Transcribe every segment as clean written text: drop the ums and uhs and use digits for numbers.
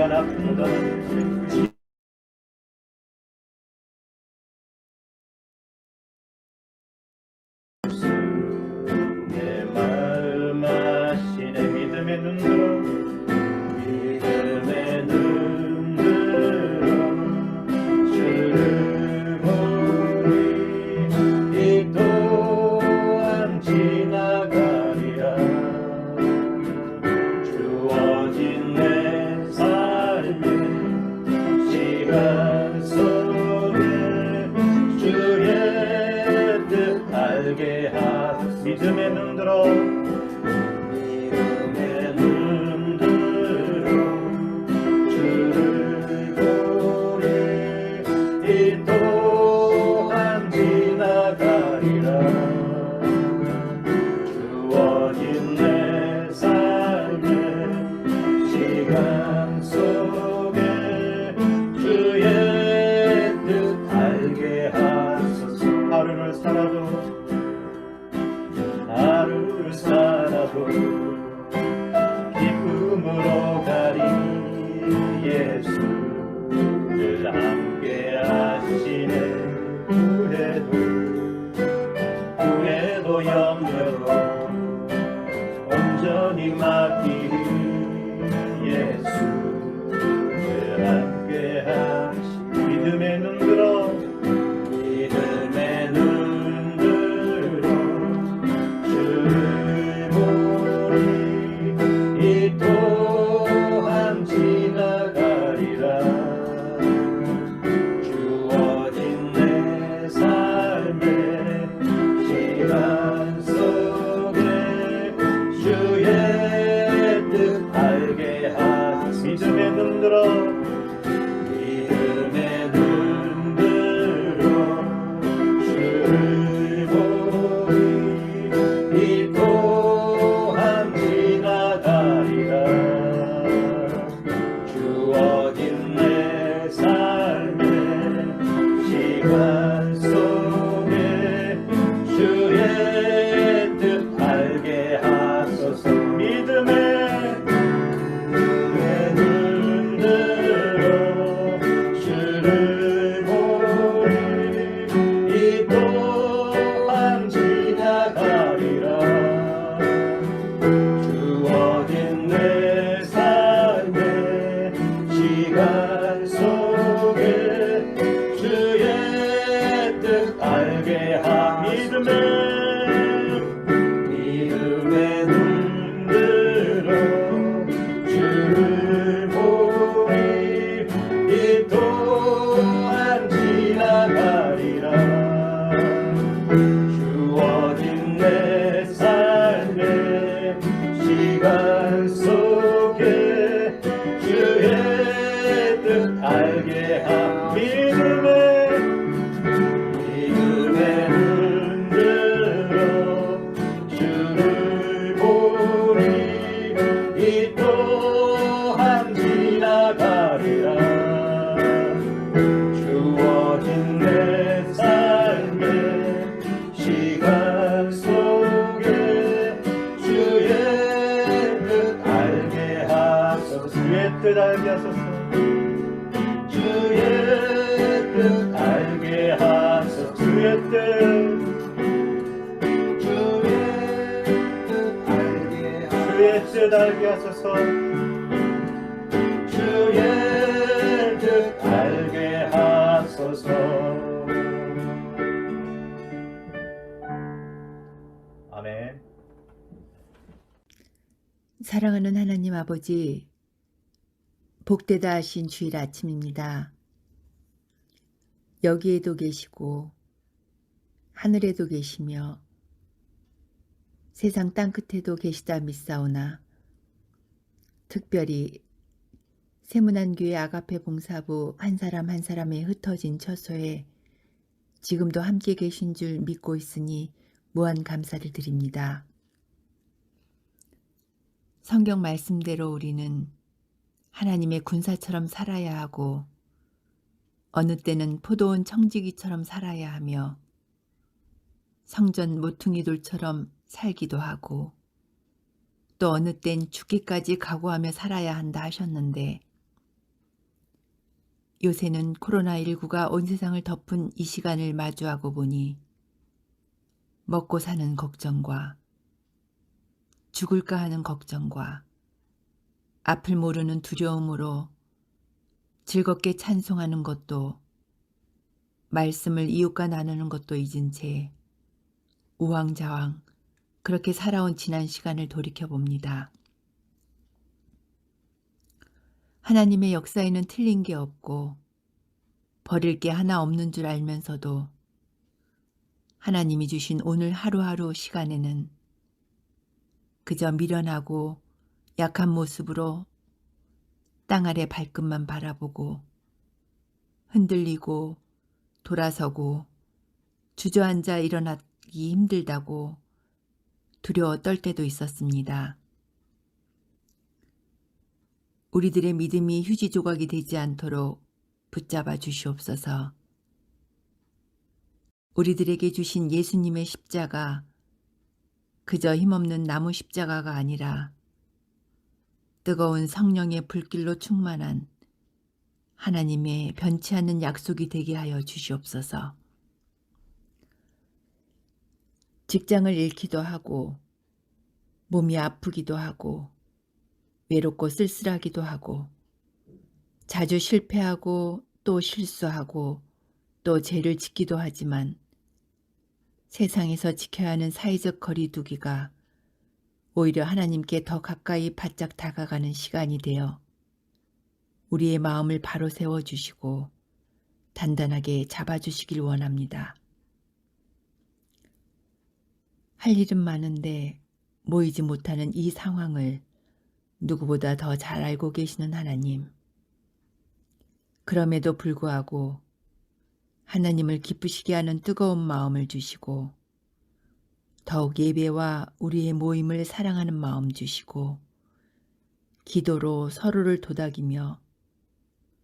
난 아프다 내 마음 아시네 믿음의 눈으로 믿음의 눈으로 주를 보니 이 또한 지나가리라 주어진 내 삶의 시간 속에 주의 뜻 알게 하소서 믿음의 눈으로 믿음의 눈으로 주를 보니 이 또한 지나가리라 주어진 내 삶의 시간 속에 주의 뜻 알게 하소서 하루를 살아도 기쁨으로 가리 예수 늘 함께 하시네 후회도 염려도 온전히 맡기리 예수 늘 함께 하시 믿음의 눈들어 믿음의 눈들어 주를 보니 이 또한 지나가리라 주어진 내 삶의 시간 속에 주의 뜻 알게 하소서 믿음의 눈들어 믿음의 눈들어 주를 보니 이 또한 지나가리라 주어진 내 삶의 시간 속에 주의 뜻 알게 하소서 믿음의 눈으로 주를 보니 이 또한 지나가리라 주어진 내 삶의 시간 속에 주의 뜻 알게 하 믿음의 눈으로 주를 보니 이 또한 지나가리라 주어진 내 삶의 시간 속에 주의 뜻 알게 하 믿음의 눈으로 주를 보니 이 또한 지나가리라 주어진 내 삶의 시간 속에 주의 뜻 알게 하소서 주의 뜻 알게 하소서 주의 뜻 알게 하소서 주의 뜻 알게 하소서 주의 뜻 알게 하소서 아멘. 사랑하는 하나님 아버지, 복되다 하신 주일 아침입니다. 여기에도 계시고 하늘에도 계시며 세상 땅끝에도 계시다 믿사오나 특별히 세문안교회 아가페 봉사부 한 사람 한 사람에 흩어진 처소에 지금도 함께 계신 줄 믿고 있으니 무한 감사를 드립니다. 성경 말씀대로 우리는 하나님의 군사처럼 살아야 하고 어느 때는 포도원 청지기처럼 살아야 하며 성전 모퉁이돌처럼 살기도 하고 또 어느 땐 죽기까지 각오하며 살아야 한다 하셨는데 요새는 코로나19가 온 세상을 덮은 이 시간을 마주하고 보니 먹고 사는 걱정과 죽을까 하는 걱정과 앞을 모르는 두려움으로 즐겁게 찬송하는 것도 말씀을 이웃과 나누는 것도 잊은 채 우왕좌왕 그렇게 살아온 지난 시간을 돌이켜봅니다. 하나님의 역사에는 틀린 게 없고 버릴 게 하나 없는 줄 알면서도 하나님이 주신 오늘 하루하루 시간에는 그저 미련하고 약한 모습으로 땅 아래 발끝만 바라보고 흔들리고 돌아서고 주저앉아 일어나기 힘들다고 두려워 떨 때도 있었습니다. 우리들의 믿음이 휴지 조각이 되지 않도록 붙잡아 주시옵소서. 우리들에게 주신 예수님의 십자가 그저 힘없는 나무 십자가가 아니라 뜨거운 성령의 불길로 충만한 하나님의 변치 않는 약속이 되게 하여 주시옵소서. 직장을 잃기도 하고 몸이 아프기도 하고 외롭고 쓸쓸하기도 하고 자주 실패하고 또 실수하고 또 죄를 짓기도 하지만 세상에서 지켜야 하는 사회적 거리두기가 오히려 하나님께 더 가까이 바짝 다가가는 시간이 되어 우리의 마음을 바로 세워주시고 단단하게 잡아주시길 원합니다. 할 일은 많은데 모이지 못하는 이 상황을 누구보다 더 잘 알고 계시는 하나님. 그럼에도 불구하고 하나님을 기쁘시게 하는 뜨거운 마음을 주시고 더욱 예배와 우리의 모임을 사랑하는 마음 주시고 기도로 서로를 도닥이며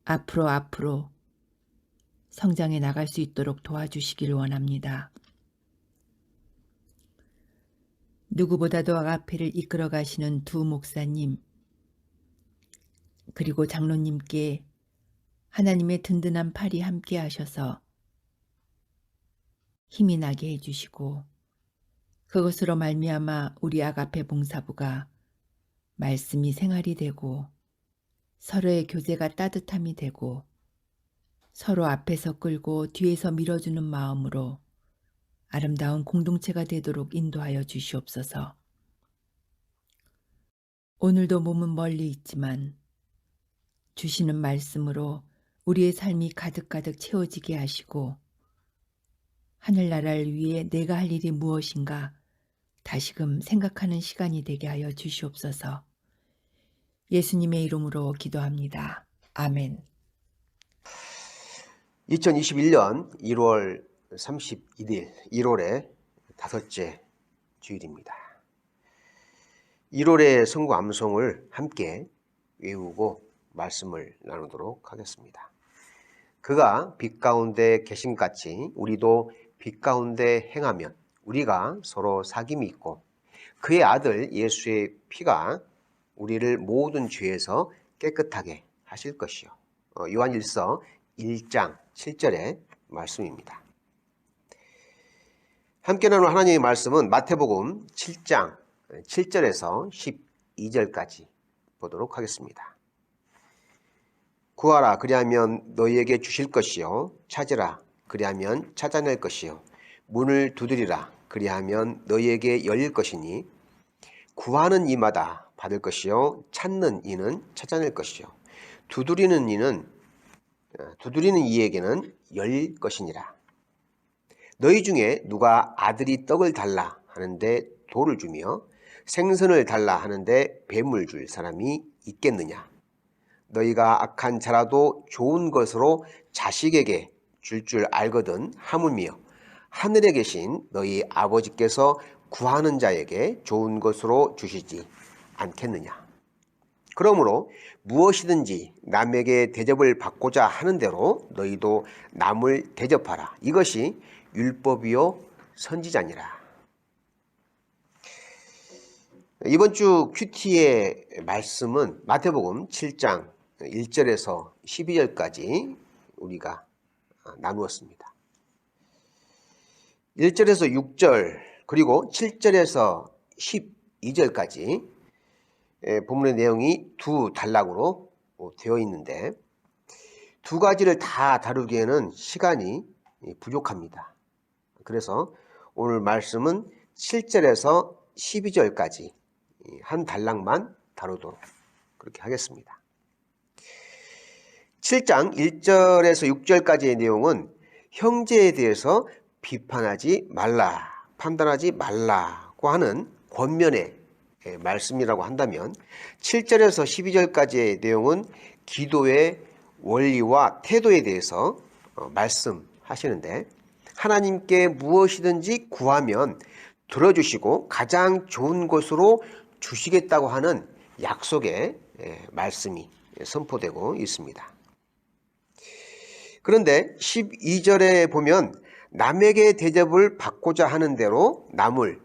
앞으로 성장해 나갈 수 있도록 도와주시길 원합니다. 누구보다도 아가페를 이끌어 가시는 두 목사님 그리고 장로님께 하나님의 든든한 팔이 함께 하셔서 힘이 나게 해주시고 그것으로 말미암아 우리 아가페 봉사부가 말씀이 생활이 되고 서로의 교제가 따뜻함이 되고 서로 앞에서 끌고 뒤에서 밀어주는 마음으로 아름다운 공동체가 되도록 인도하여 주시옵소서. 오늘도 몸은 멀리 있지만 주시는 말씀으로 우리의 삶이 가득가득 채워지게 하시고 하늘나라를 위해 내가 할 일이 무엇인가 다시금 생각하는 시간이 되게 하여 주시옵소서. 예수님의 이름으로 기도합니다. 아멘. 2021년 1월 31일 1월의 다섯째 주일입니다. 1월의 성구 암송을 함께 외우고 말씀을 나누도록 하겠습니다. 그가 빛 가운데 계심같이 우리도 빛 가운데 행하면 우리가 서로 사귐이 있고 그의 아들 예수의 피가 우리를 모든 죄에서 깨끗하게 하실 것이요. 요한일서 1장 7절의 말씀입니다. 함께 나눌 하나님의 말씀은 마태복음 7장 7절에서 12절까지 보도록 하겠습니다. 구하라 그리하면 너희에게 주실 것이요 찾으라 그리하면 찾아낼 것이요 문을 두드리라 그리하면 너희에게 열릴 것이니 구하는 이마다 받을 것이요 찾는 이는 찾아낼 것이요 두드리는 이에게는 열릴 것이니라. 너희 중에 누가 아들이 떡을 달라 하는데 돌을 주며 생선을 달라 하는데 뱀을 줄 사람이 있겠느냐. 너희가 악한 자라도 좋은 것으로 자식에게 줄 알거든 하물며 하늘에 계신 너희 아버지께서 구하는 자에게 좋은 것으로 주시지 않겠느냐. 그러므로 무엇이든지 남에게 대접을 받고자 하는 대로 너희도 남을 대접하라. 이것이 율법이요 선지자니라. 이번 주 큐티의 말씀은 마태복음 7장 1절에서 12절까지 우리가 나누었습니다. 1절에서 6절 그리고 7절에서 12절까지 본문의 내용이 두 단락으로 되어 있는데 두 가지를 다 다루기에는 시간이 부족합니다. 그래서 오늘 말씀은 7절에서 12절까지 한 단락만 다루도록 그렇게 하겠습니다. 7장 1절에서 6절까지의 내용은 형제에 대해서 비판하지 말라, 판단하지 말라고 하는 권면의 말씀이라고 한다면 7절에서 12절까지의 내용은 기도의 원리와 태도에 대해서 말씀하시는데 하나님께 무엇이든지 구하면 들어주시고 가장 좋은 것으로 주시겠다고 하는 약속의 말씀이 선포되고 있습니다. 그런데 12절에 보면 남에게 대접을 받고자 하는 대로 남을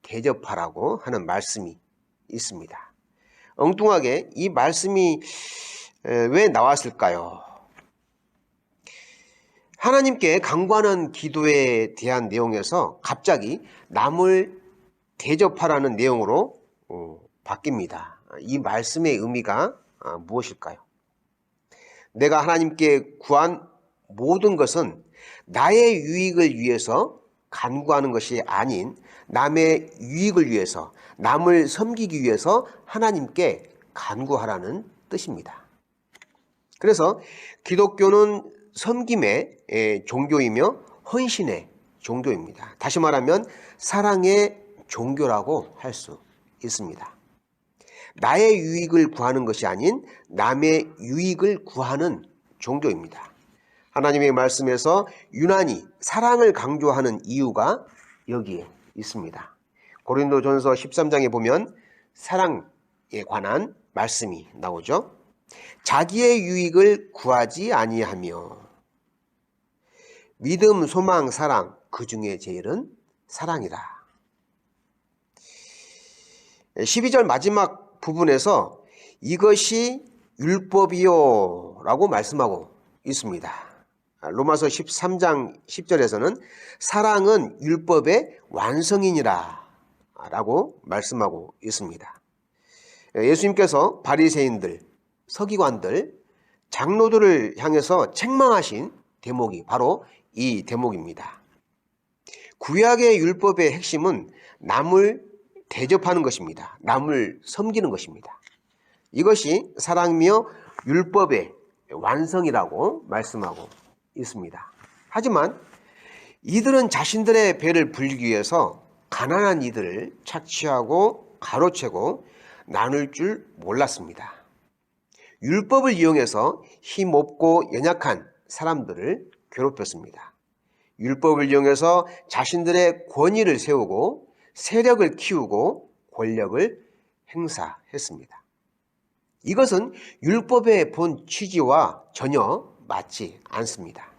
대접하라고 하는 말씀이 있습니다. 엉뚱하게 이 말씀이 왜 나왔을까요? 하나님께 간구하는 기도에 대한 내용에서 갑자기 남을 대접하라는 내용으로 바뀝니다. 이 말씀의 의미가 무엇일까요? 내가 하나님께 구한 모든 것은 나의 유익을 위해서 간구하는 것이 아닌 남의 유익을 위해서, 남을 섬기기 위해서 하나님께 간구하라는 뜻입니다. 그래서 기독교는 섬김의 종교이며 헌신의 종교입니다. 다시 말하면 사랑의 종교라고 할 수 있습니다. 나의 유익을 구하는 것이 아닌 남의 유익을 구하는 종교입니다. 하나님의 말씀에서 유난히 사랑을 강조하는 이유가 여기에 있습니다. 고린도전서 13장에 보면 사랑에 관한 말씀이 나오죠. 자기의 유익을 구하지 아니하며 믿음, 소망, 사랑 그 중에 제일은 사랑이라. 12절 마지막 부분에서 이것이 율법이요 라고 말씀하고 있습니다. 로마서 13장 10절에서는 사랑은 율법의 완성이니라 라고 말씀하고 있습니다. 예수님께서 바리새인들, 서기관들, 장로들을 향해서 책망하신 대목이 바로 이 대목입니다. 구약의 율법의 핵심은 남을 대접하는 것입니다. 남을 섬기는 것입니다. 이것이 사랑이며 율법의 완성이라고 말씀하고 있습니다. 하지만 이들은 자신들의 배를 불리기 위해서 가난한 이들을 착취하고 가로채고 나눌 줄 몰랐습니다. 율법을 이용해서 힘없고 연약한 사람들을 괴롭혔습니다. 율법을 이용해서 자신들의 권위를 세우고 세력을 키우고 권력을 행사했습니다. 이것은 율법의 본 취지와 전혀 맞지 않습니다.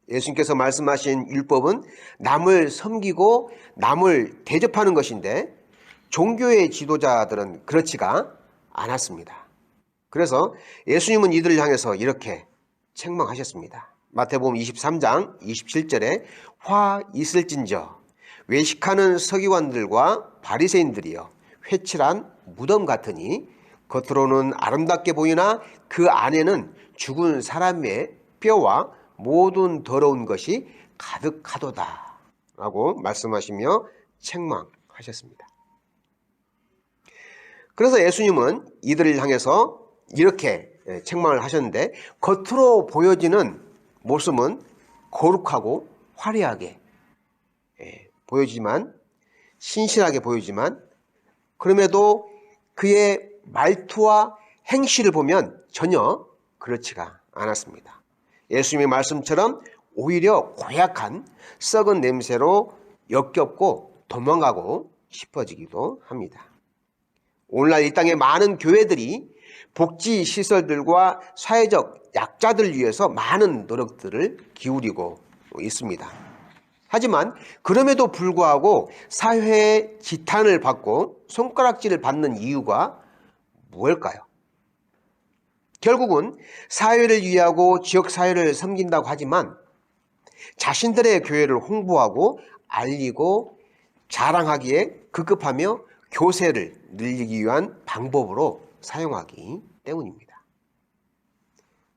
예수님께서 말씀하신 율법은 남을 섬기고 남을 대접하는 것인데 종교의 지도자들은 그렇지가 않았습니다. 그래서 예수님은 이들을 향해서 이렇게 책망하셨습니다. 마태복음 23장 27절에 화 있을진저 외식하는 서기관들과 바리새인들이여 회칠한 무덤 같으니 겉으로는 아름답게 보이나 그 안에는 죽은 사람의 뼈와 모든 더러운 것이 가득하도다 라고 말씀하시며 책망하셨습니다. 그래서 예수님은 이들을 향해서 이렇게 책망을 하셨는데 겉으로 보여지는 모습은 거룩하고 화려하게 보여지만 신실하게 보이지만 그럼에도 그의 말투와 행실을 보면 전혀 그렇지가 않았습니다. 예수님의 말씀처럼 오히려 고약한 썩은 냄새로 역겹고 도망가고 싶어지기도 합니다. 오늘날 이 땅의 많은 교회들이 복지시설들과 사회적 약자들을 위해서 많은 노력들을 기울이고 있습니다. 하지만 그럼에도 불구하고 사회의 지탄을 받고 손가락질을 받는 이유가 무엇일까요? 결국은 사회를 위하고 지역사회를 섬긴다고 하지만 자신들의 교회를 홍보하고 알리고 자랑하기에 급급하며 교세를 늘리기 위한 방법으로 사용하기 때문입니다.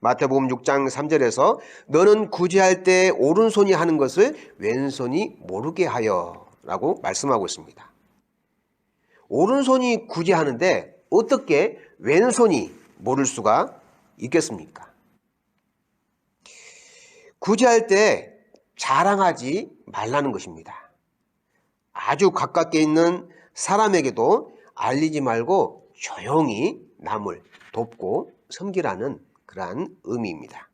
마태복음 6장 3절에서 너는 구제할 때 오른손이 하는 것을 왼손이 모르게 하여 라고 말씀하고 있습니다. 오른손이 구제하는데 어떻게 왼손이 모를 수가 있겠습니까? 구제할 때 자랑하지 말라는 것입니다. 아주 가깝게 있는 사람에게도 알리지 말고 조용히 남을 돕고 섬기라는 그러한 의미입니다.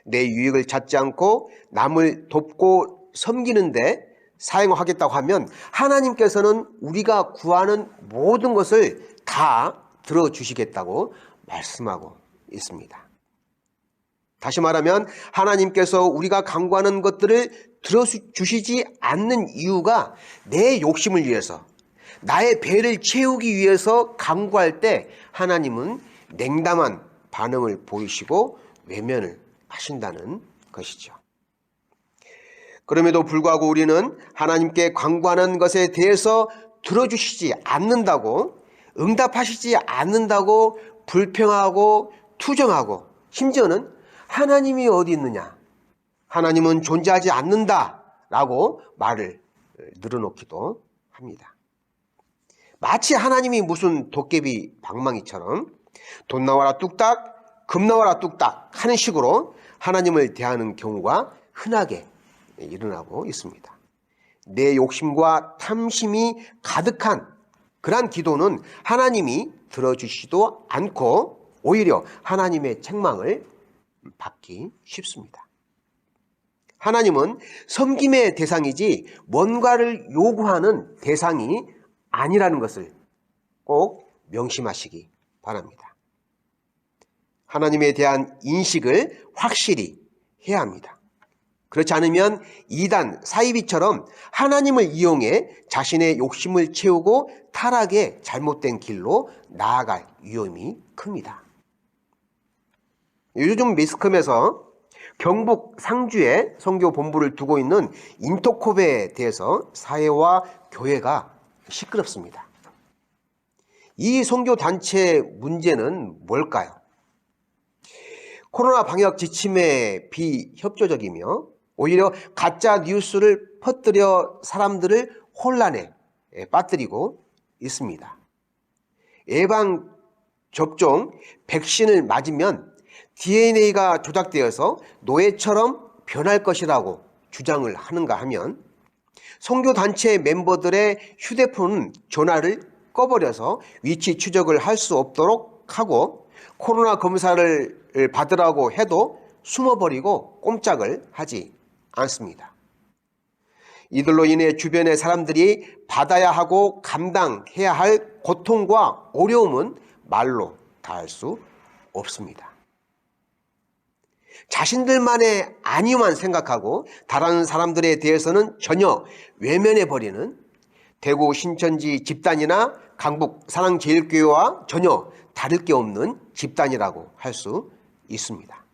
내 유익을 찾지 않고 남을 돕고 섬기는데 사용하겠다고 하면 하나님께서는 우리가 구하는 모든 것을 다 들어주시겠다고 말씀하고 있습니다. 다시 말하면 하나님께서 우리가 간구하는 것들을 들어주시지 않는 이유가 내 욕심을 위해서, 나의 배를 채우기 위해서 간구할 때 하나님은 냉담한 반응을 보이시고 외면을 하신다는 것이죠. 그럼에도 불구하고 우리는 하나님께 간구하는 것에 대해서 들어주시지 않는다고, 응답하시지 않는다고 불평하고 투정하고, 심지어는 하나님이 어디 있느냐, 하나님은 존재하지 않는다라고 말을 늘어놓기도 합니다. 마치 하나님이 무슨 도깨비 방망이처럼 돈 나와라 뚝딱, 금 나와라 뚝딱 하는 식으로 하나님을 대하는 경우가 흔하게 일어나고 있습니다. 내 욕심과 탐심이 가득한 그러한 기도는 하나님이 들어주시지도 않고 오히려 하나님의 책망을 받기 쉽습니다. 하나님은 섬김의 대상이지 뭔가를 요구하는 대상이 아니라는 것을 꼭 명심하시기 바랍니다. 하나님에 대한 인식을 확실히 해야 합니다. 그렇지 않으면 이단, 사이비처럼 하나님을 이용해 자신의 욕심을 채우고 타락의 잘못된 길로 나아갈 위험이 큽니다. 요즘 매스컴에서 경북 상주에 선교 본부를 두고 있는 인터콥에 대해서 사회와 교회가 시끄럽습니다. 이 선교 단체 문제는 뭘까요? 코로나 방역 지침에 비협조적이며 오히려 가짜 뉴스를 퍼뜨려 사람들을 혼란에 빠뜨리고 있습니다. 예방 접종 백신을 맞으면 DNA가 조작되어서 노예처럼 변할 것이라고 주장을 하는가 하면 선교단체 멤버들의 휴대폰 전화를 꺼버려서 위치 추적을 할 수 없도록 하고 코로나 검사를 받으라고 해도 숨어버리고 꼼짝을 하지 않습니다. 이들로 인해 주변의 사람들이 받아야 하고 감당해야 할 고통과 어려움은 말로 다할 수 없습니다. 자신들만의 안위만 생각하고 다른 사람들에 대해서는 전혀 외면해버리는 대구 신천지 집단이나 강북 사랑제일교회와 전혀 다를 게 없는 집단이라고 할 수 있습니다.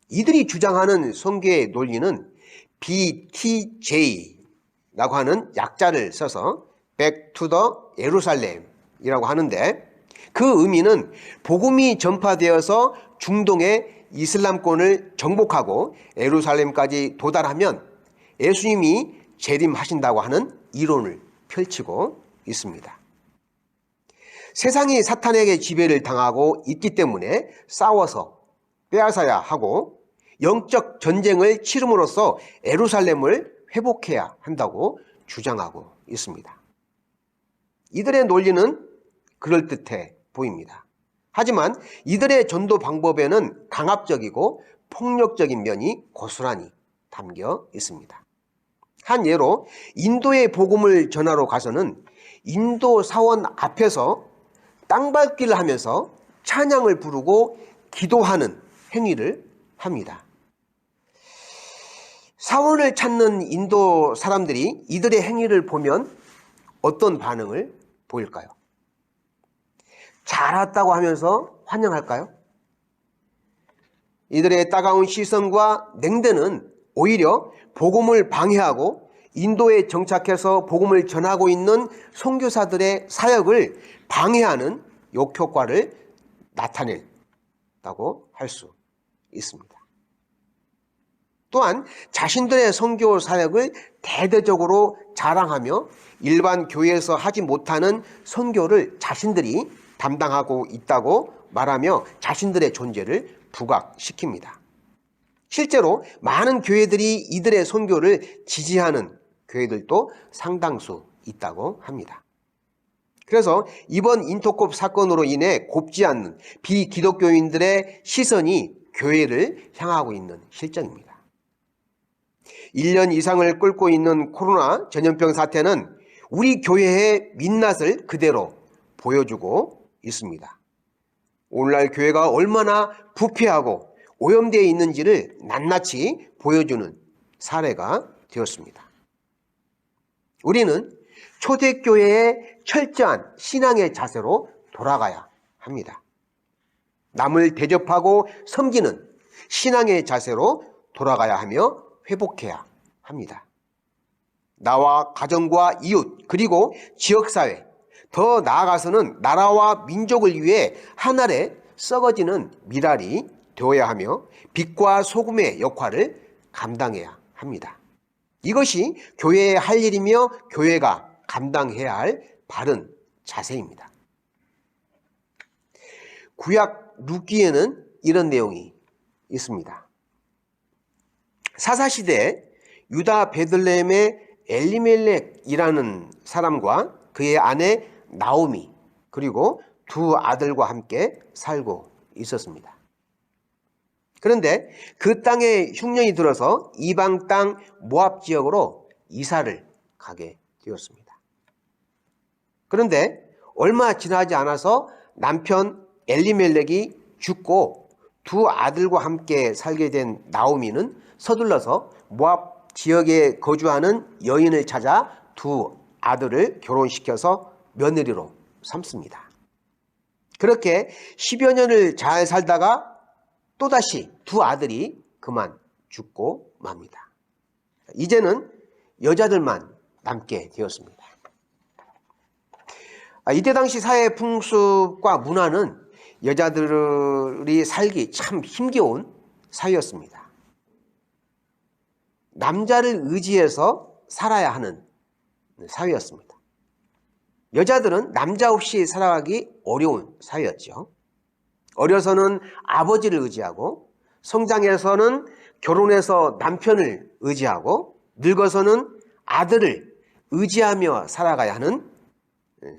이들이 주장하는 선교의 논리는 BTJ라고 하는 약자를 써서 Back to the 예루살렘이라고 하는데 그 의미는 복음이 전파되어서 중동의 이슬람권을 정복하고 예루살렘까지 도달하면 예수님이 재림하신다고 하는 이론을 펼치고 있습니다. 세상이 사탄에게 지배를 당하고 있기 때문에 싸워서 빼앗아야 하고 영적 전쟁을 치름으로써 예루살렘을 회복해야 한다고 주장하고 있습니다. 이들의 논리는 그럴듯해 보입니다. 하지만 이들의 전도 방법에는 강압적이고 폭력적인 면이 고스란히 담겨 있습니다. 한 예로 인도의 복음을 전하러 가서는 인도 사원 앞에서 땅밟기를 하면서 찬양을 부르고 기도하는 행위를 합니다. 사원을 찾는 인도 사람들이 이들의 행위를 보면 어떤 반응을 보일까요? 잘 왔다고 하면서 환영할까요? 이들의 따가운 시선과 냉대는 오히려 복음을 방해하고 인도에 정착해서 복음을 전하고 있는 선교사들의 사역을 방해하는 역효과를 나타낸다고 할 수 있습니다. 또한 자신들의 선교 사역을 대대적으로 자랑하며 일반 교회에서 하지 못하는 선교를 자신들이 담당하고 있다고 말하며 자신들의 존재를 부각시킵니다. 실제로 많은 교회들이 이들의 선교를 지지하는 교회들도 상당수 있다고 합니다. 그래서 이번 인터콥 사건으로 인해 곱지 않는 비기독교인들의 시선이 교회를 향하고 있는 실정입니다. 1년 이상을 끓고 있는 코로나 전염병 사태는 우리 교회의 민낯을 그대로 보여주고 있습니다. 오늘날 교회가 얼마나 부패하고 오염되어 있는지를 낱낱이 보여주는 사례가 되었습니다. 우리는 초대교회의 철저한 신앙의 자세로 돌아가야 합니다. 남을 대접하고 섬기는 신앙의 자세로 돌아가야 하며 회복해야 합니다. 나와 가정과 이웃 그리고 지역사회, 더 나아가서는 나라와 민족을 위해 하늘에 썩어지는 미랄이 되어야 하며 빛과 소금의 역할을 감당해야 합니다. 이것이 교회의 할 일이며 교회가 감당해야 할 바른 자세입니다. 구약 룻기에는 이런 내용이 있습니다. 사사시대에 유다 베들레헴의 엘리멜렉이라는 사람과 그의 아내 나오미 그리고 두 아들과 함께 살고 있었습니다. 그런데 그 땅에 흉년이 들어서 이방 땅 모압 지역으로 이사를 가게 되었습니다. 그런데 얼마 지나지 않아서 남편 엘리멜렉이 죽고 두 아들과 함께 살게 된 나오미는 서둘러서 모압 지역에 거주하는 여인을 찾아 두 아들을 결혼시켜서 며느리로 삼습니다. 그렇게 10여 년을 잘 살다가 또다시 두 아들이 그만 죽고 맙니다. 이제는 여자들만 남게 되었습니다. 이때 당시 사회 풍습과 문화는 여자들이 살기 참 힘겨운 사회였습니다. 남자를 의지해서 살아야 하는 사회였습니다. 여자들은 남자 없이 살아가기 어려운 사회였죠. 어려서는 아버지를 의지하고 성장해서는 결혼해서 남편을 의지하고 늙어서는 아들을 의지하며 살아가야 하는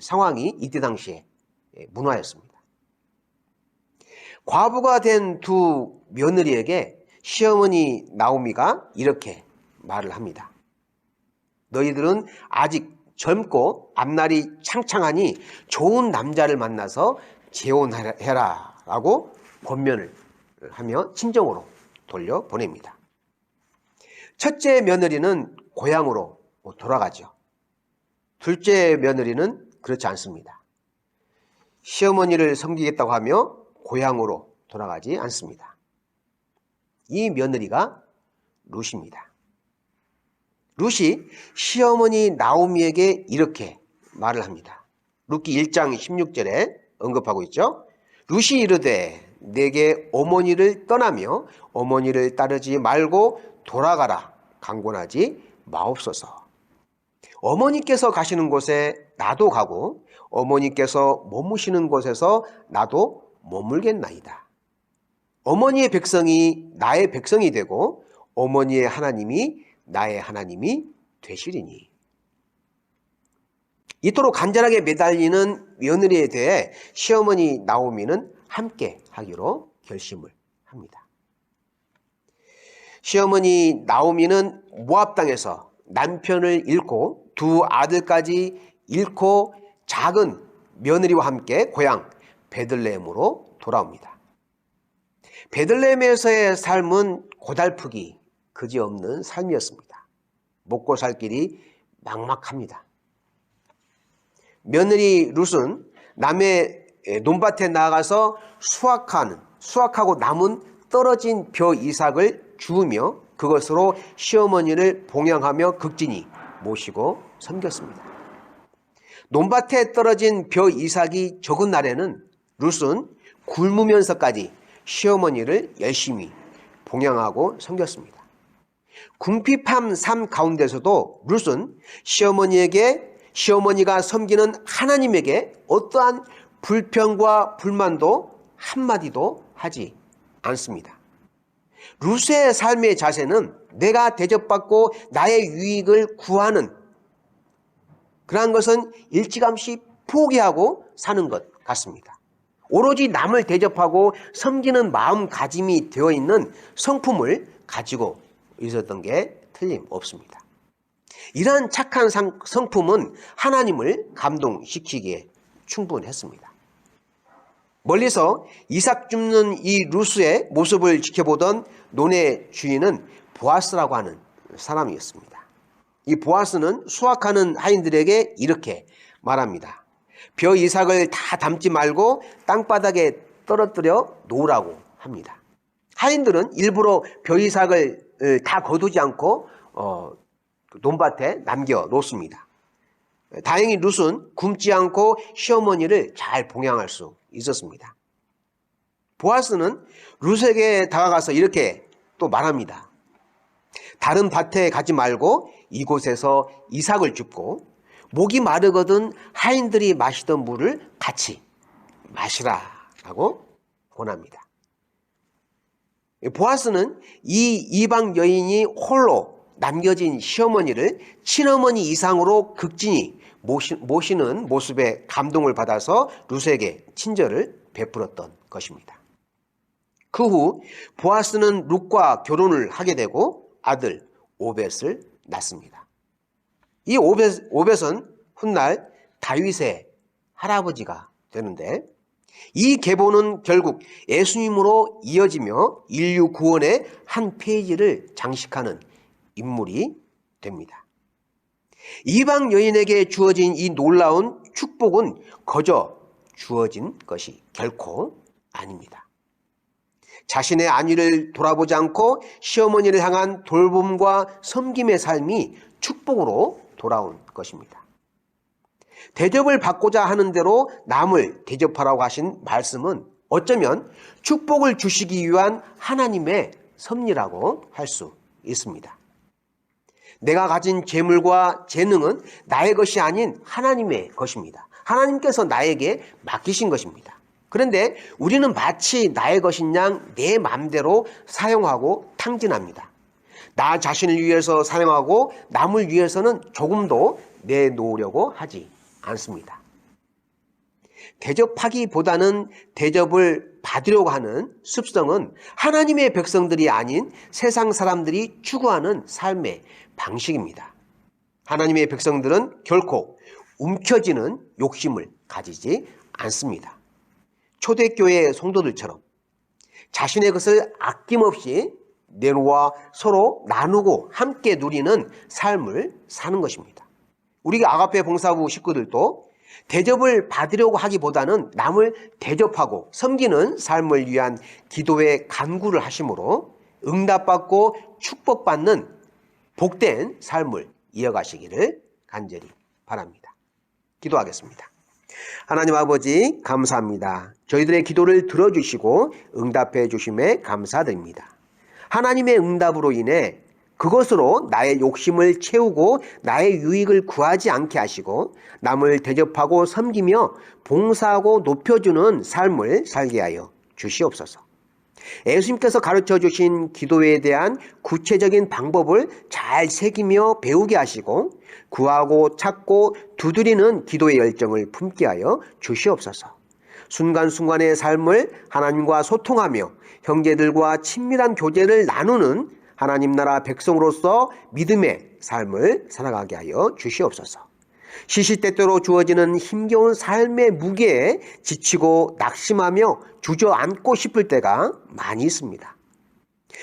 상황이 이때 당시의 문화였습니다. 과부가 된 두 며느리에게 시어머니 나오미가 이렇게 말을 합니다. 너희들은 아직 젊고 앞날이 창창하니 좋은 남자를 만나서 재혼해라 라고 권면을 하며 친정으로 돌려보냅니다. 첫째 며느리는 고향으로 돌아가죠. 둘째 며느리는 그렇지 않습니다. 시어머니를 섬기겠다고 하며 고향으로 돌아가지 않습니다. 이 며느리가 룻입니다. 룻이 시어머니 나오미에게 이렇게 말을 합니다. 룻기 1장 16절에 언급하고 있죠. 룻이 이르되 내게 어머니를 떠나며 어머니를 따르지 말고 돌아가라 강권하지 마옵소서. 어머니께서 가시는 곳에 나도 가고 어머니께서 머무시는 곳에서 나도 머물겠나이다. 어머니의 백성이 나의 백성이 되고 어머니의 하나님이 나의 하나님이 되시리니. 이토록 간절하게 매달리는 며느리에 대해 시어머니 나오미는 함께 하기로 결심을 합니다. 시어머니 나오미는 모압 땅에서 남편을 잃고 두 아들까지 잃고 작은 며느리와 함께 고향 베들레헴으로 돌아옵니다. 베들레헴에서의 삶은 고달프기 그지없는 삶이었습니다. 먹고 살 길이 막막합니다. 며느리 룻은 남의 논밭에 나가서 수확하고 남은 떨어진 벼 이삭을 주우며 그것으로 시어머니를 봉양하며 극진히 모시고 섬겼습니다. 논밭에 떨어진 벼 이삭이 적은 날에는 룻은 굶으면서까지 시어머니를 열심히 봉양하고 섬겼습니다. 궁핍한 삶 가운데서도 룻은 시어머니가 섬기는 하나님에게 어떠한 불평과 불만도 한마디도 하지 않습니다. 룻의 삶의 자세는 내가 대접받고 나의 유익을 구하는 그러한 것은 일찌감치 포기하고 사는 것 같습니다. 오로지 남을 대접하고 섬기는 마음가짐이 되어 있는 성품을 가지고 있었던 게 틀림없습니다. 이러한 착한 성품은 하나님을 감동시키기에 충분했습니다. 멀리서 이삭 줍는 이 룻의 모습을 지켜보던 논의 주인은 보아스라고 하는 사람이었습니다. 이 보아스는 수확하는 하인들에게 이렇게 말합니다. 벼 이삭을 다 담지 말고 땅바닥에 떨어뜨려 놓으라고 합니다. 하인들은 일부러 벼 이삭을 다 거두지 않고 논밭에 남겨 놓습니다. 다행히 룻은 굶지 않고 시어머니를 잘 봉양할 수 있었습니다. 보아스는 룻에게 다가가서 이렇게 또 말합니다. 다른 밭에 가지 말고 이곳에서 이삭을 줍고 목이 마르거든 하인들이 마시던 물을 같이 마시라라고 권합니다. 보아스는 이 이방 여인이 홀로 남겨진 시어머니를 친어머니 이상으로 극진히 모시는 모습에 감동을 받아서 룻에게 친절을 베풀었던 것입니다. 그 후 보아스는 룻과 결혼을 하게 되고 아들 오벳을 낳습니다. 이 오벳은 훗날 다윗의 할아버지가 되는데 이 계보는 결국 예수님으로 이어지며 인류 구원의 한 페이지를 장식하는 인물이 됩니다. 이방 여인에게 주어진 이 놀라운 축복은 거저 주어진 것이 결코 아닙니다. 자신의 안위를 돌아보지 않고 시어머니를 향한 돌봄과 섬김의 삶이 축복으로 돌아온 것입니다. 대접을 받고자 하는 대로 남을 대접하라고 하신 말씀은 어쩌면 축복을 주시기 위한 하나님의 섭리라고 할 수 있습니다. 내가 가진 재물과 재능은 나의 것이 아닌 하나님의 것입니다. 하나님께서 나에게 맡기신 것입니다. 그런데 우리는 마치 나의 것인 양 내 마음대로 사용하고 탕진합니다. 나 자신을 위해서 사용하고 남을 위해서는 조금도 내놓으려고 하지 않습니다. 대접하기보다는 대접을 받으려고 하는 습성은 하나님의 백성들이 아닌 세상 사람들이 추구하는 삶의 방식입니다. 하나님의 백성들은 결코 움켜쥐는 욕심을 가지지 않습니다. 초대교회 성도들처럼 자신의 것을 아낌없이 내놓아 서로 나누고 함께 누리는 삶을 사는 것입니다. 우리 아가페 봉사부 식구들도 대접을 받으려고 하기보다는 남을 대접하고 섬기는 삶을 위한 기도에 간구를 하심으로 응답받고 축복받는 복된 삶을 이어가시기를 간절히 바랍니다. 기도하겠습니다. 하나님 아버지 감사합니다. 저희들의 기도를 들어주시고 응답해 주심에 감사드립니다. 하나님의 응답으로 인해 그것으로 나의 욕심을 채우고 나의 유익을 구하지 않게 하시고 남을 대접하고 섬기며 봉사하고 높여주는 삶을 살게 하여 주시옵소서. 예수님께서 가르쳐 주신 기도에 대한 구체적인 방법을 잘 새기며 배우게 하시고 구하고 찾고 두드리는 기도의 열정을 품게 하여 주시옵소서. 순간순간의 삶을 하나님과 소통하며 형제들과 친밀한 교제를 나누는 하나님 나라 백성으로서 믿음의 삶을 살아가게 하여 주시옵소서. 시시때때로 주어지는 힘겨운 삶의 무게에 지치고 낙심하며 주저앉고 싶을 때가 많이 있습니다.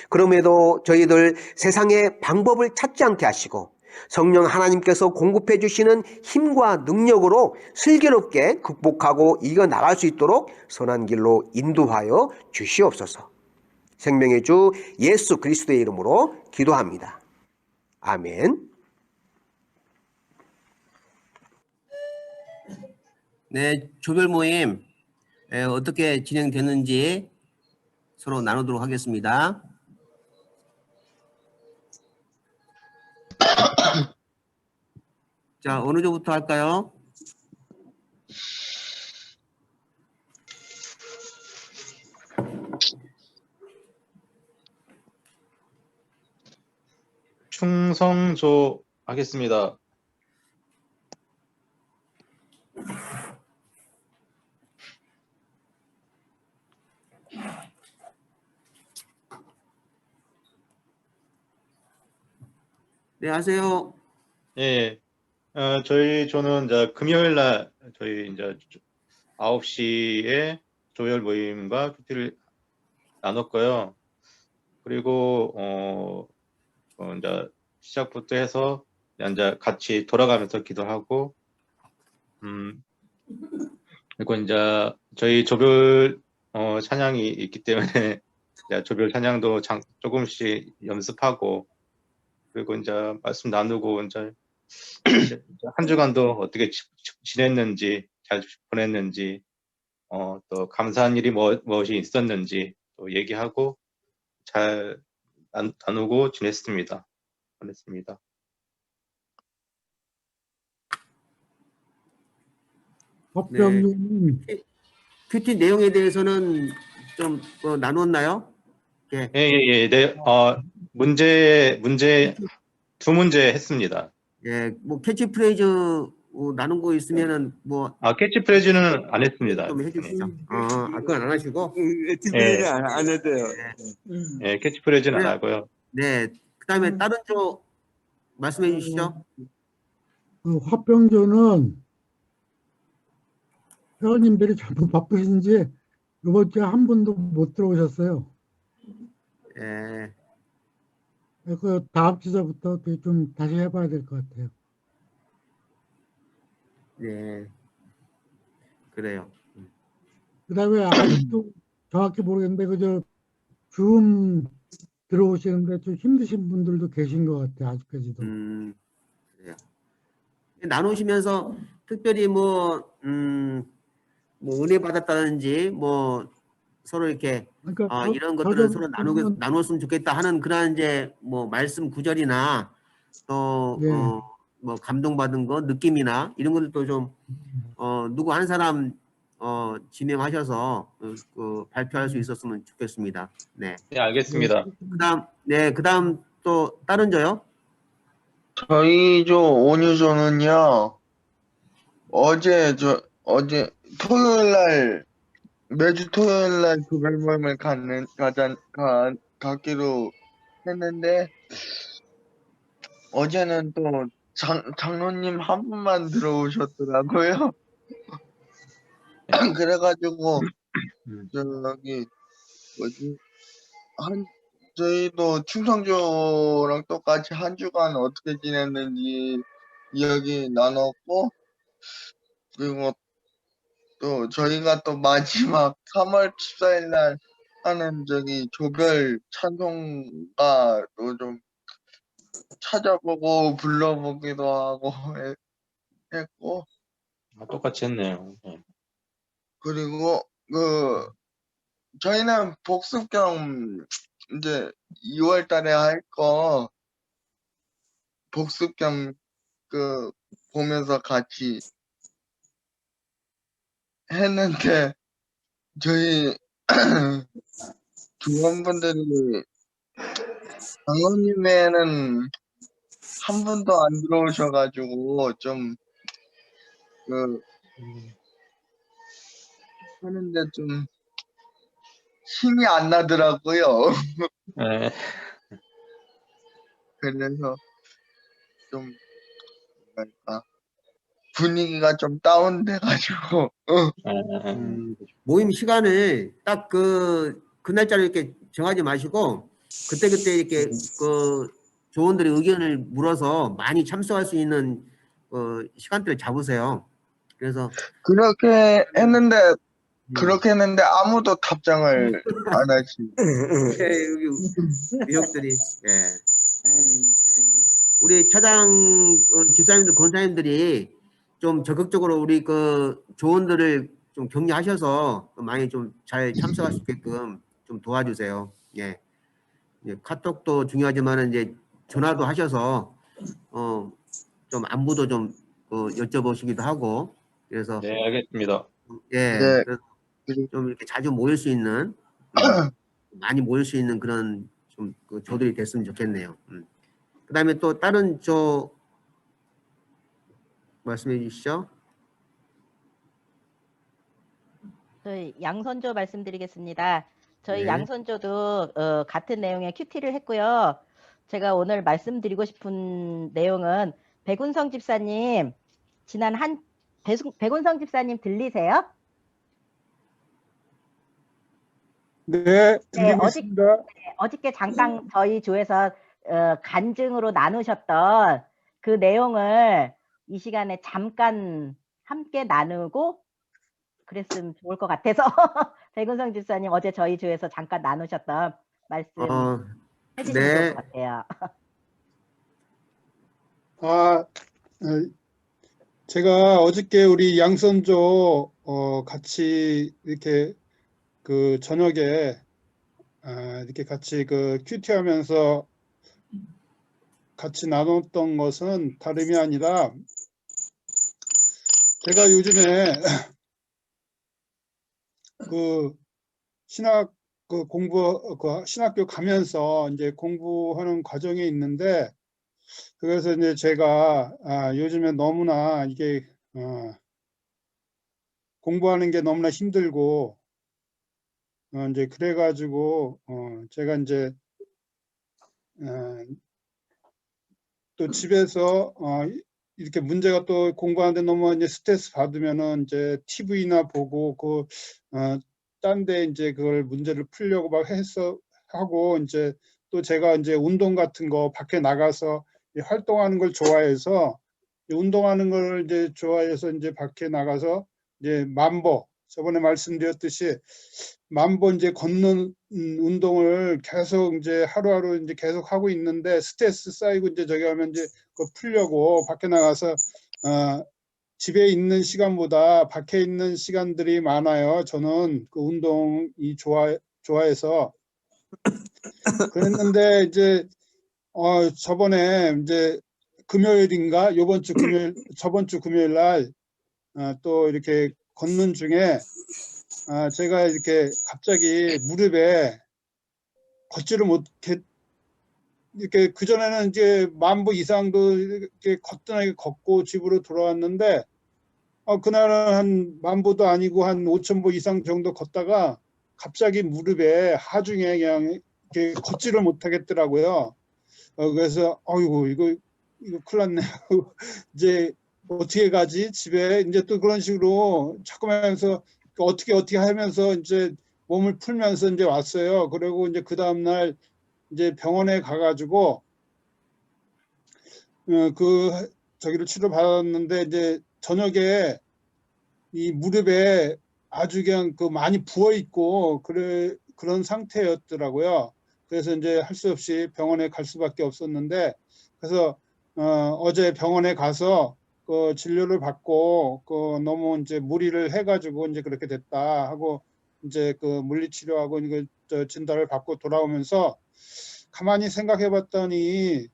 그럼에도 저희들 세상의 방법을 찾지 않게 하시고 성령 하나님께서 공급해 주시는 힘과 능력으로 슬기롭게 극복하고 이겨나갈 수 있도록 선한 길로 인도하여 주시옵소서. 생명의 주 예수 그리스도의 이름으로 기도합니다. 아멘. 네, 조별 모임 어떻게 진행되는지 서로 나누도록 하겠습니다. 자, 어느 조부터 할까요? 충성조 하겠습니다. 네, 하세요. 예. 저는 이제 금요일 날 저희 이제 9시에 조별 모임과 큐티를 나눴고요. 그리고 이제 시작부터 해서 이제 같이 돌아가면서 기도하고 그리고 이제 저희 조별 찬양이 있기 때문에 이제 조별 찬양도 조금씩 연습하고 그리고 이제 말씀 나누고 이제 한 주간도 어떻게 지냈는지 잘 보냈는지 또 감사한 일이 무엇이 있었는지 또 얘기하고 잘 나누고 지냈습니다. 그랬습니다. 법병님, 큐티 내용에 대해서는 좀 나눴나요? 예. 예. 네, 문제 두 문제 했습니다. 예, 뭐 캐치프레이즈 나눈 거 있으면은 뭐 캐치프레이즈는 안 했습니다. 좀 해주시죠. 그건 안 하시고. 예. 안 해도요. 예, 캐치프레이즈는 안 그래. 하고요. 네, 그다음에 다른 쪽 말씀해 주시죠. 그 화병조는 회원님들이 전부 바쁘신지 이번 주에 한 분도 못 들어오셨어요. 예, 그 다음 주부터 좀 다시 해봐야 될 것 같아요. 네, 그래요. 그다음에 아직도 정확히 모르겠는데 그저 줌 들어오시는데 좀 힘드신 분들도 계신 것 같아요. 아직까지도. 그래요. 나누시면서 특별히 뭐 은혜 받았다든지 뭐 서로 이렇게 그러니까 이런 것들을 저도 서로 나눴으면 좋겠다 하는 그런 이제 뭐 말씀 구절이나 또 예. 뭐 감동받은 거 느낌이나 이런 것들도 좀 누구 한 사람 지명하셔서 발표할 수 있었으면 좋겠습니다. 네. 네, 알겠습니다. 그다음 또 다른 저요? 저희 조 온유조는요, 어제 토요일 날, 매주 토요일 날 조별 모임을 갖기로 했는데, 어제는 또 장로님 한 분만 들어오셨더라고요. 그래가지고, 저희도 충성조랑 똑같이 한 주간 어떻게 지냈는지 이야기 나눴고, 그리고 또 저희가 또 마지막 3월 14일 날 하는 조별 찬송가도 좀 찾아보고 불러보기도 하고 했고, 똑같이 했네요. 예. 그리고 저희는 복습 겸 이제 2월 달에 할 거 복습 겸 보면서 같이 했는데 저희 교원분들이 장로님에는 한 분도 안 들어오셔가지고 좀 하는데 좀 힘이 안 나더라고요. 예. 그래서 좀 뭐랄까 분위기가 좀 다운돼가지고 모임 시간을 딱 그 날짜를 이렇게 정하지 마시고 그때 이렇게 조원들의 의견을 물어서 많이 참석할 수 있는 시간대를 잡으세요. 그래서 그렇게 했는데 그렇게 했는데 아무도 답장을 안 하시. 여기 미역들이 예. 우리 차장 집사님들 권사님들이 좀 적극적으로 우리 그 조언들을 좀 격려하셔서 많이 좀 잘 참석할 수 있게끔 좀 도와주세요. 예. 예, 카톡도 중요하지만 이제 전화도 하셔서 좀 안부도 좀 여쭤보시기도 하고 그래서 네, 알겠습니다. 예, 네. 그래서 좀 이렇게 자주 모일 수 있는 많이 모일 수 있는 그런 좀 그 조들이 됐으면 좋겠네요. 그다음에 또 다른 말씀해 주시죠. 저희 양선조 말씀드리겠습니다. 저희 네. 양선조도 같은 내용의 큐티를 했고요. 제가 오늘 말씀드리고 싶은 내용은 백운성 집사님 지난 백운성 집사님 들리세요? 네, 들리고 있습니다. 어저께 잠깐 저희 조에서 간증으로 나누셨던 그 내용을 이 시간에 잠깐 함께 나누고 그랬으면 좋을 것 같아서 백운성 집사님 어제 저희 조에서 잠깐 나누셨던 말씀 해주시면 네. 좋을 것 같아요. 제가 어저께 우리 양선조 같이 이렇게 그 저녁에 이렇게 같이 그 큐티하면서 같이 나눴던 것은 다름이 아니라 제가 요즘에 그 신학 그 신학교 가면서 이제 공부하는 과정에 있는데 그래서 이제 제가 요즘에 너무나 이게 공부하는 게 너무나 힘들고 이제 그래가지고 제가 이제 또 집에서 이렇게 문제가 또 공부하는데 너무 이제 스트레스 받으면은 이제 TV나 보고 딴 데 이제 그걸 문제를 풀려고 막 하고 이제 또 제가 이제 운동 같은 거 밖에 나가서 활동하는 걸 좋아해서 운동하는 걸 이제 좋아해서 이제 밖에 나가서 이제 만보 저번에 말씀드렸듯이 만보 이제 걷는 운동을 계속 이제 하루하루 이제 계속 하고 있는데 스트레스 쌓이고 이제 저기 하면 이제 그거 풀려고 밖에 나가서 집에 있는 시간보다 밖에 있는 시간들이 많아요. 저는 그 운동이 좋아해서 그랬는데 이제 저번에 이제 금요일인가 저번 주 금요일 날 또 이렇게 걷는 중에 제가 이렇게 갑자기 무릎에 걷지를 못해 이렇게 그전에는 이제 만보 이상도 이렇게 거뜬하게 걷고 집으로 돌아왔는데 그날은 한 만보도 아니고 한 5,000보 이상 정도 걷다가 갑자기 무릎에 하중에 그냥 이렇게 걷지를 못하겠더라고요. 그래서 어이구 이거 큰일 났네. 이제 어떻게 가지 집에 이제 또 그런 식으로 자꾸 하면서 어떻게 하면서 이제 몸을 풀면서 이제 왔어요. 그리고 이제 그 다음날 이제 병원에 가가지고 저기를 치료 받았는데 이제 저녁에 이 무릎에 아주 그냥 많이 부어 있고 그런 상태였더라고요. 그래서 이제 할 수 없이 병원에 갈 수밖에 없었는데 그래서 어제 병원에 가서 그 진료를 받고 너무 이제 무리를 해가지고 이제 그렇게 됐다 하고 이제 그 물리치료하고 이거 진단을 받고 돌아오면서 가만히 생각해봤더니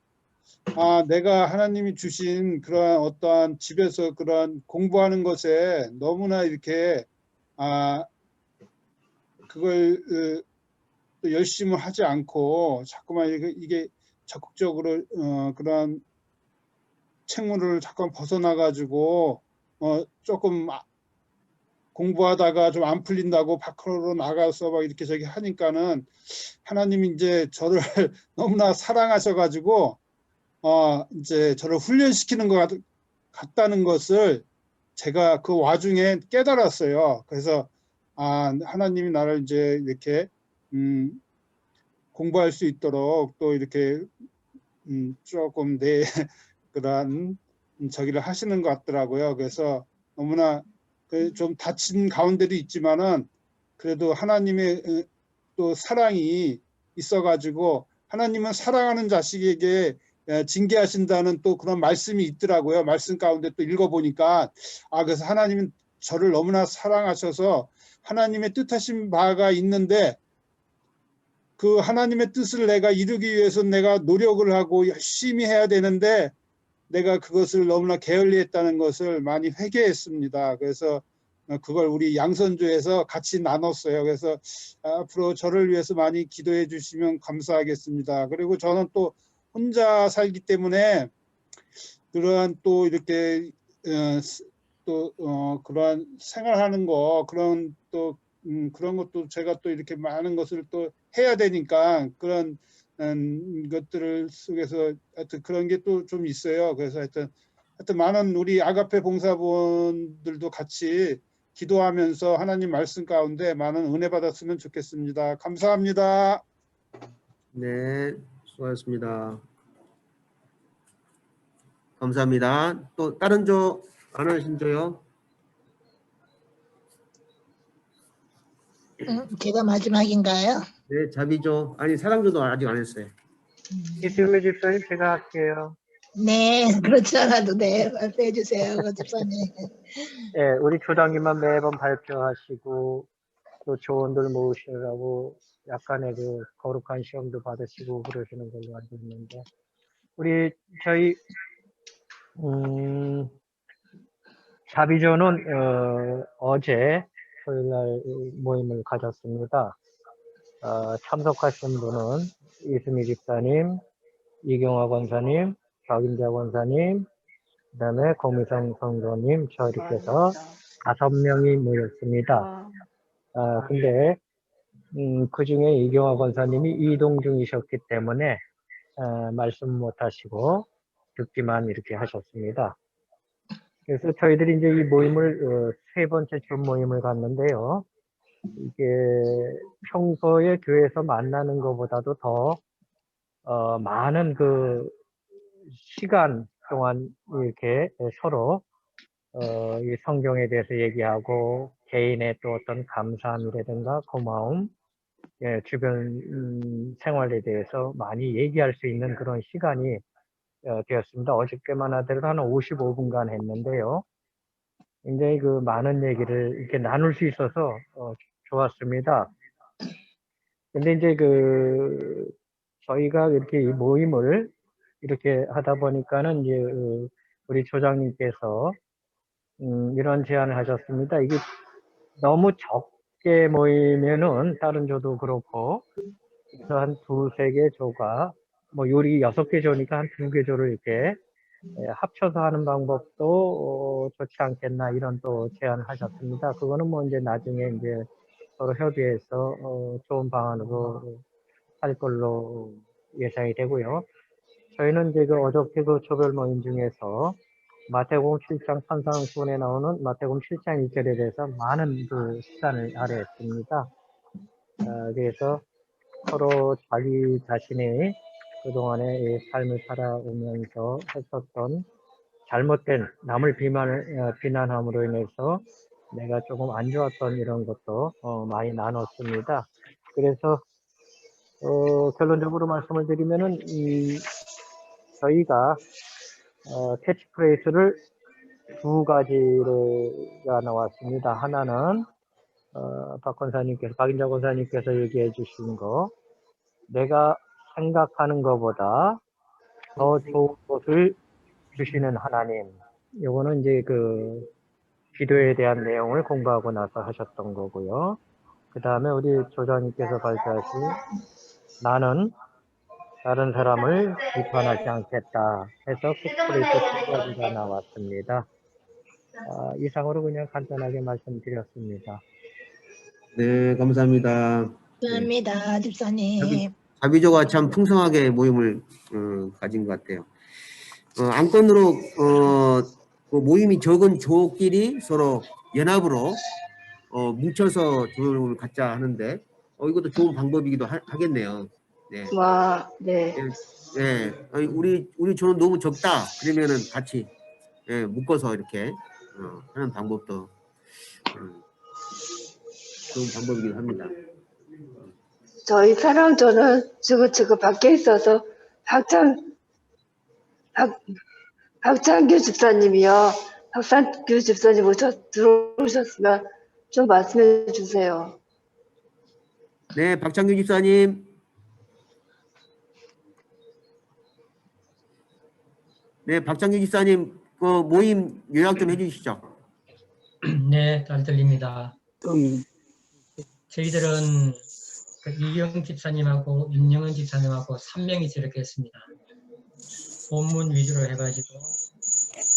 내가 하나님이 주신 그러한 어떠한 집에서 그러한 공부하는 것에 너무나 이렇게 그걸 또 열심히 하지 않고 자꾸만 이게 적극적으로 그러한 책무를 자꾸 벗어나가지고 조금 공부하다가 좀 안 풀린다고 밖으로 나가서 막 이렇게 저기 하니까는 하나님이 이제 저를 너무나 사랑하셔가지고 이제 저를 훈련시키는 것 같다는 것을 제가 그 와중에 깨달았어요. 그래서 하나님이 나를 이제 이렇게 공부할 수 있도록 또 이렇게 조금 그러한 저기를 하시는 것 같더라고요. 그래서 너무나 좀 다친 가운데도 있지만은 그래도 하나님의 또 사랑이 있어가지고 하나님은 사랑하는 자식에게 징계하신다는 또 그런 말씀이 있더라고요. 말씀 가운데 또 읽어보니까 그래서 하나님은 저를 너무나 사랑하셔서 하나님의 뜻하신 바가 있는데 그 하나님의 뜻을 내가 이루기 위해서 내가 노력을 하고 열심히 해야 되는데 내가 그것을 너무나 게을리했다는 것을 많이 회개했습니다. 그래서 그걸 우리 양선조에서 같이 나눴어요. 그래서 앞으로 저를 위해서 많이 기도해 주시면 감사하겠습니다. 그리고 저는 또 혼자 살기 때문에 그러한 또 이렇게 그러한 생활하는 거 그런 또 그런 것도 제가 또 이렇게 많은 것을 또 해야 되니까 그런 것들을 속에서 하여튼 그런 게 또 좀 있어요. 그래서 하여튼 많은 우리 아가페 봉사분들도 같이 기도하면서 하나님 말씀 가운데 많은 은혜 받았으면 좋겠습니다. 감사합니다. 네, 수고하셨습니다. 감사합니다. 또 다른 조 안 하신 조요? 제가 마지막인가요? 네, 자비조. 아니, 사랑조도 아직 안 했어요. 이수미 집사님 제가 할게요. 네, 그렇지 않아도 네, 발표해 주세요, 집사님. 예, 우리 조장님만 매번 발표하시고 또 조언들 모으시느라고 약간의 그 거룩한 시험도 받으시고 그러시는 걸로 알고 있는데 우리 저희 자비조는 어제 토요일날 모임을 가졌습니다. 참석하신 분은 이수미 집사님, 이경화 권사님, 박인자 권사님, 그 다음에 고미성 성도님, 저 이렇게 해서 5명이 모였습니다. 근데 그 중에 이경화 권사님이 이동 중이셨기 때문에 말씀 못 하시고 듣기만 이렇게 하셨습니다. 그래서 저희들이 이제 이 모임을 세 번째 주 모임을 갔는데요. 이게 평소에 교회에서 만나는 것보다도 더 많은 그 시간 동안 이렇게 서로 이 성경에 대해서 얘기하고 개인의 또 어떤 감사함이라든가 고마움, 주변 생활에 대해서 많이 얘기할 수 있는 그런 시간이 되었습니다. 어저께만 하더라도 한 55분간 했는데요. 굉장히 그 많은 얘기를 이렇게 나눌 수 있어서 좋았습니다. 근데 이제 저희가 이렇게 이 모임을 이렇게 하다 보니까는 이제 우리 조장님께서 이런 제안을 하셨습니다. 이게 너무 적게 모이면은 다른 조도 그렇고 그래서 한 2-3개 조가 뭐 요리 6개 조니까 한 2개 조를 이렇게 합쳐서 하는 방법도 좋지 않겠나 이런 또 제안을 하셨습니다. 그거는 뭐 이제 나중에 이제 서로 협의해서 좋은 방안으로 할 걸로 예상이 되고요. 저희는 이제 어저께 조별 모임 중에서 마태복음 7장 33분에 나오는 마태복음 7장 1절에 대해서 많은 그 시간을 할애했습니다. 그래서 서로 자기 자신이 그동안의 삶을 살아오면서 했었던 잘못된 남을 비난함으로 인해서 내가 조금 안 좋았던 이런 것도 많이 나눴습니다. 그래서 결론적으로 말씀을 드리면은 저희가 캐치프레이즈를 2가지가 나왔습니다. 하나는 박인자 권사님께서 얘기해 주신 거, 내가 생각하는 것보다 더 좋은 것을 주시는 하나님. 요거는 이제 기도에 대한 내용을 공부하고 나서 하셨던 거고요. 그 다음에 우리 조장님께서 발표하신 나는 다른 사람을 비판하지 않겠다 해서 캐치프레이즈 2가지가 나왔습니다. 이상으로 그냥 간단하게 말씀드렸습니다. 네, 감사합니다. 감사합니다, 집사님. 자비조가 참 풍성하게 모임을 가진 것 같아요. 안건으로 그 모임이 적은 조끼리 서로 연합으로 뭉쳐서 조율을 갖자 하는데 이것도 좋은 방법이기도 하겠네요. 네. 와, 네. 네. 우리 조는 너무 적다. 그러면은 같이 묶어서 이렇게 하는 방법도 좋은 방법이긴 합니다. 저희 사랑조는 지금 밖에 있어서 박창규 집사님이요. 박창규 집사님 들어오셨으면 좀 말씀해 주세요. 네, 박창규 집사님. 네, 박창규 집사님 그 모임 요약 좀 해주시죠. 네, 잘 들립니다. 저희들은 그 이영 집사님하고 윤영은 집사님하고 3명이서 이렇게 했습니다. 본문 위주로 해가지고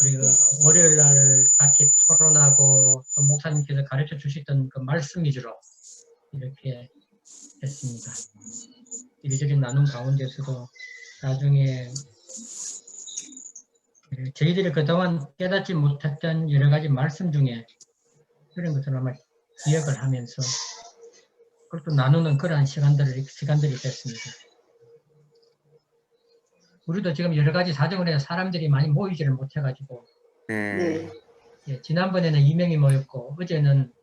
우리가 월요일 날 같이 토론하고 또 목사님께서 가르쳐 주셨던 그 말씀 위주로 이렇게 했습니다. 이리저리 나눈 가운데서도 나중에 저희들이 그동안 깨닫지 못했던 여러 가지 말씀 중에 그런 것들을 아마 기억을 하면서 그것도 나누는 그러한 시간들이 됐습니다. 우리도 지금 여러 가지 사정을 해서 사람들이 많이 모이지를 못해가지고 네. 예, 지난번에는 2명이 모였고 그저께는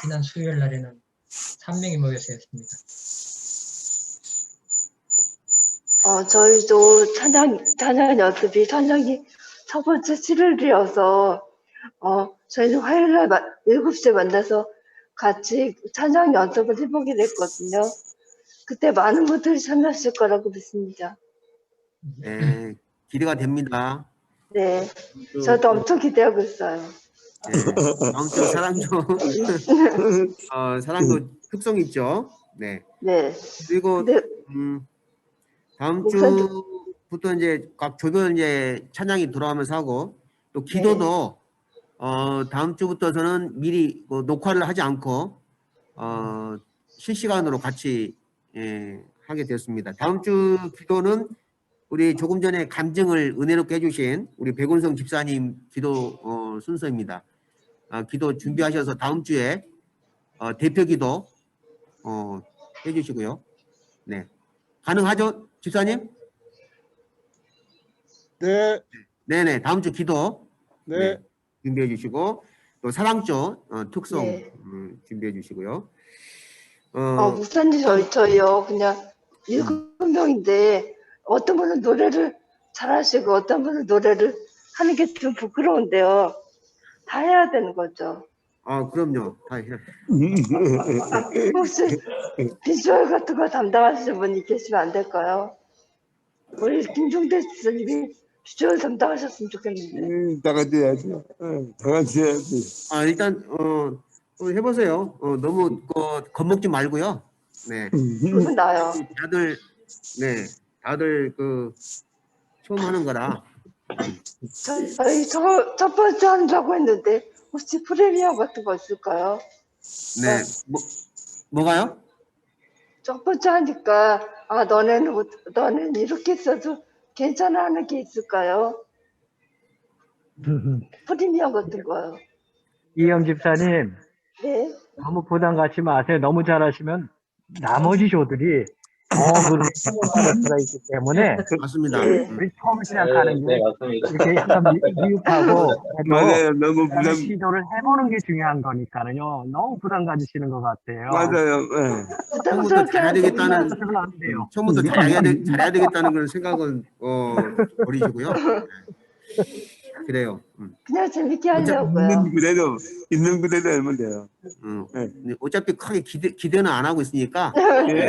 지난 수요일 날에는 3명이 모여서 했습니다. 저희도 찬양 연습이 찬양이 첫 번째 7일이어서 저희는 화요일 날 7시에 만나서 같이 찬양 연습을 해보기로 했거든요. 그때 많은 분들이 참여하실 거라고 믿습니다. 네, 기대가 됩니다. 네, 저도 엄청 기대하고 있어요. 네, 다음 주 사랑조 사랑조 특성 있죠. 네. 네. 그리고 네. 다음 주부터 이제 각 조별 이제 찬양이 돌아가면서 하고 또 기도도 다음 주부터서는 미리 녹화를 하지 않고 실시간으로 같이 하게 되었습니다. 다음 주 기도는 우리 조금 전에 간증을 은혜롭게 해주신 우리 백운성 집사님 기도 순서입니다. 기도 준비하셔서 다음 주에 대표 기도 해주시고요. 네, 가능하죠, 집사님? 네. 네네, 다음 주 기도 네. 준비해 주시고 또 사랑조 특성 네. 준비해 주시고요. 목사님 저희요 그냥 7명인데 어떤 분은 노래를 잘하시고 어떤 분은 노래를 하는 게 좀 부끄러운데요. 다 해야 되는 거죠. 그럼요. 다 해요. 혹시 비주얼 같은 거 담당하시는 분이 계시면 안 될까요? 우리 김종대 지사님이 비주얼 담당하셨으면 좋겠는데. 다 같이 해야지. 다 같이 해야지. 일단 해보세요. 너무 겁먹지 말고요. 네. 그러면 나요. 다들 처음 하는 거라. 저희 첫 번째 한다고 했는데 혹시 프리미엄 같은 거 있을까요? 네. 뭐가요? 첫 번째 하니까 너는 이렇게 써도 괜찮아 하는 게 있을까요? 프리미엄 같은 거요. 이영 집사님, 네. 너무 부담 갖지 마세요. 너무 잘하시면 나머지 조들이 그런 수가 있기 때문에 맞습니다. 우리 처음 시작하는 게 맞습니다. 이렇게 약간 미흡하고 맞아요. 너무 부담. 시도를 해보는 게 중요한 거니까요. 너무 부담 가지시는 것 같아요. 맞아요. 처음부터 잘해야 되겠다는 그러면 안 돼요. 처음부터 잘해야 되겠다는 그런 생각은 버리시고요. 그래요. 그냥 재밌게 하려고요. 있는 그대로 하면 돼요. 어차피 크게 기대는 안 하고 있으니까 네.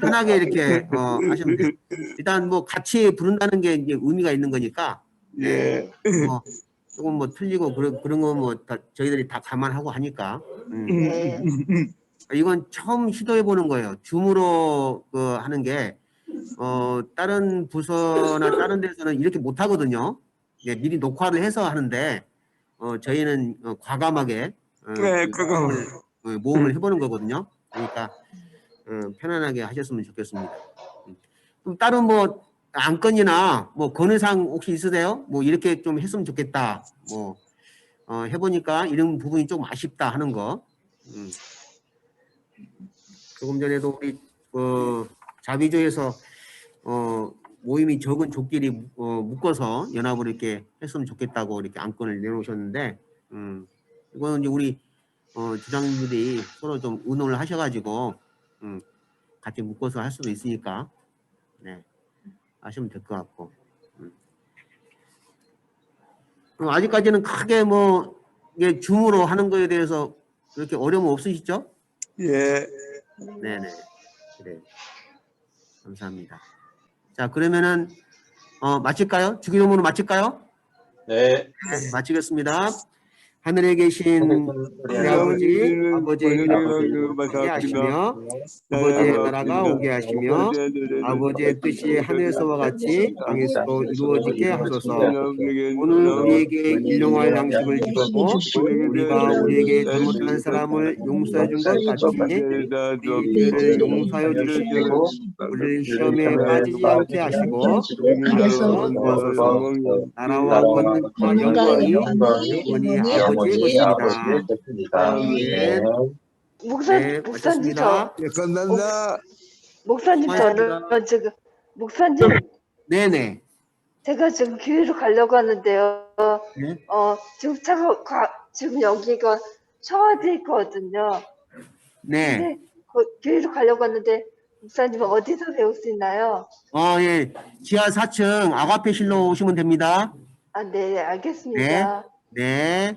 편하게 이렇게 하시면 돼요. 일단 뭐 같이 부른다는 게 이제 의미가 있는 거니까 예. 조금 뭐 틀리고 그런 거 뭐 저희들이 다 감안하고 하니까 네. 이건 처음 시도해 보는 거예요. 줌으로 하는 게 다른 부서나 다른 데서는 이렇게 못 하거든요. 미리 녹화를 해서 하는데 저희는 과감하게 모험을 해보는 거거든요. 그러니까 편안하게 하셨으면 좋겠습니다. 그럼 다른 뭐 안건이나 뭐 건의사항 혹시 있으세요? 뭐 이렇게 좀 했으면 좋겠다. 뭐 해보니까 이런 부분이 좀 아쉽다 하는 거. 조금 전에도 우리 자비조에서 모임이 적은 족끼리 묶어서 연합을 이렇게 했으면 좋겠다고 이렇게 안건을 내놓으셨는데 이거는 이제 우리 주장님들이 서로 좀 의논을 하셔가지고 같이 묶어서 할 수도 있으니까 네, 하시면 될 것 같고 아직까지는 크게 뭐 이게 줌으로 하는 거에 대해서 그렇게 어려움 없으시죠? 예. 네네. 그래. 감사합니다. 자, 그러면은 마칠까요? 주기도문으로 마칠까요? 네. 네, 마치겠습니다. 하늘에 계신 우리 아버지의 이름을 하게 하시며 아버지의 나라가 오게 하시며 아버지의 뜻이 하늘에서와 같이 땅에서도 이루어지게 하소서. 오늘 우리에게 일용할 양식을 주시고 우리가 우리에게 잘못한 사람을 용서해 준 것 같이 우리를 용서하여 주시고 우리를 시험에 빠지지 않게 하시고 도와소서. 나라와 권능과 영광이 영원히 아버지의 것입니다. 네. 목사님, 마쳤습니다. 감사합니다. 목사님 저는 지금 목사님 네네. 제가 지금 교회로 가려고 하는데요. 네? 지금 지금 여기가 샤워돼 있거든요. 네. 근데 교회로 가려고 하는데 목사님은 어디서 배울 수 있나요? 예. 지하 4층 아가페실로 오시면 됩니다. 아, 네, 알겠습니다. 네.